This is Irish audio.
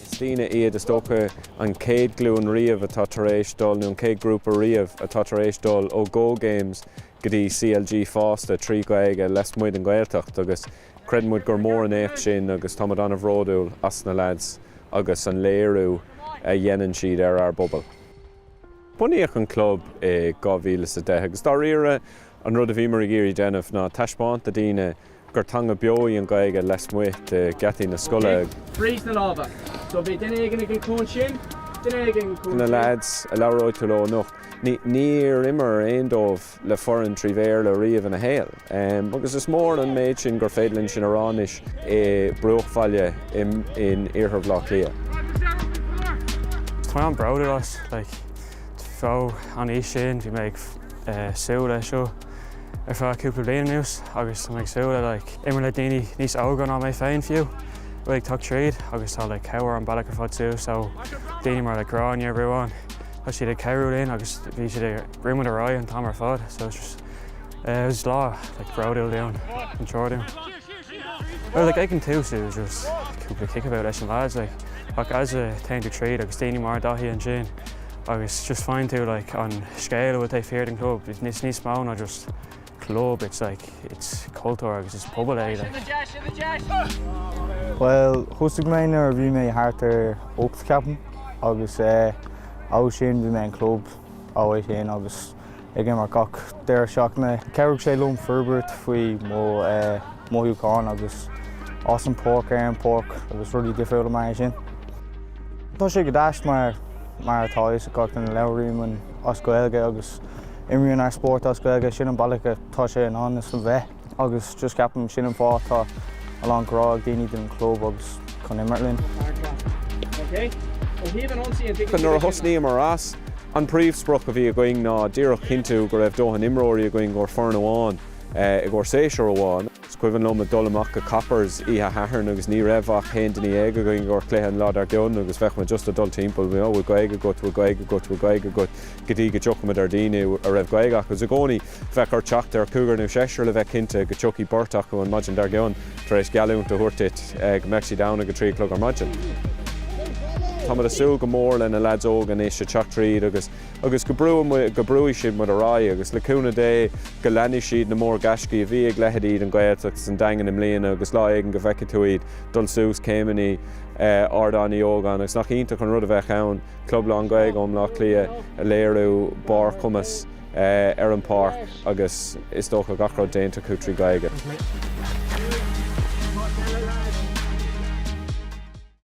Stína iad is tócha an céad glún riamh atá tar éis dul nó an céad grúpa riamh atá tar éis dul ó Go Games go dtí CLG fhásta trí go aige les muid an Gaeltacht agus creidmuid gur mór an éach sin agus tá an bhródúil as na lads agus an léirú a dhéanann siad ar bobbal. Bunaíoch an club i 2010 agus dá riamh an rud a bhí mar géirí déanamh ná taispáint a daoine gur tanga beoí an gaige les muid getí na scoile. Frís na lába. So bhí duine éigean ag an cún sin, duine éigean cún. Na lads a leabharóid tú leo nucht. Níor immer aon dómh le forann trí bhéir le riamh an a héal. Agus is mór an méid sin gur féadlann sin aránis i brúchfáile in iarthar bhlach lia. Tá an brabhú as, fá an is sin, bhí méid súla seo ar fá cúpla bliain nús, agus tá méid súla imar le daoine níos ógan á mé féin fiú. Bhfuil ag tucht tríd agus tá cehar an bailach ar fad tú, so daoine mar gráin ar bhúáin. Tá siad ag cehrú léinn agus bhí siad ag riomad a rá an tam ar fad, so it was lá brabhúil léon an teirún. Well, ag an tús it was just cúpla kickabout leis an lads, as a 10-3 agus daoine mar dahí an sin, agus just fáin tú an scéal bhfuil é feared an club, níos mó ná just club, it's cultúr agus it's pobal é. Well, thusig mé ar bhí mé thart ar Oaks capan agus á sin bhí mé an club áhaid sin agus ag mar gach deir seachna. Ceirg sé lom Ferbert faoi móthúáin agus as an porc ar an porc agus rudí difriúla mai sin. Tá sé go dáist mar atá is a gach an leabharíom an as Gaeilge agus imreoirí ar sport as Gaeilge sin an bailach tá sé an an is an bheith agus just ceapan sin an fátá along grog daoine den club agus chun immerlinn. Nuair a thosnaí mar as, an príomhsprach a bhí a going ná díreach cinntiú go raibh dóthain imreoirí a going gur fearn amháin i ggur séisiúr amháin. Cuimhin lom a dul amach go cappers ihe hathairn agus ní raibhach chéan daoine éige going gur cléthe lád ar deon agus bheith just a dul timpeall bhfuil gaige go dtí go teochmid ar daoine a raibh gaigach agus a gcónaí bheith ar teacht ar cúgar nó séisiúr le bheith cinnte go teochaí bortach go an maidin dar geon tar éis gealúnta thuirtit ag meicí dana go trí clog ar maidin. Tá mar a súil go mór lena lads ógan is se teacht tríd agus go brúí siad mar a rá agus leúna dé go leanní siad na mór gascí a bhí ag lehead iad an Gaeltacht san daingan im léana agus lá éigen go bheice tú iad dul sús céimeaní ardánaí ógan agus nach ionta chun rud a bheith ann club lá an Gaeilge lá clia a léirú bar chumas ar an park agus is dócha gachrád déanta cútrí Gaeilge.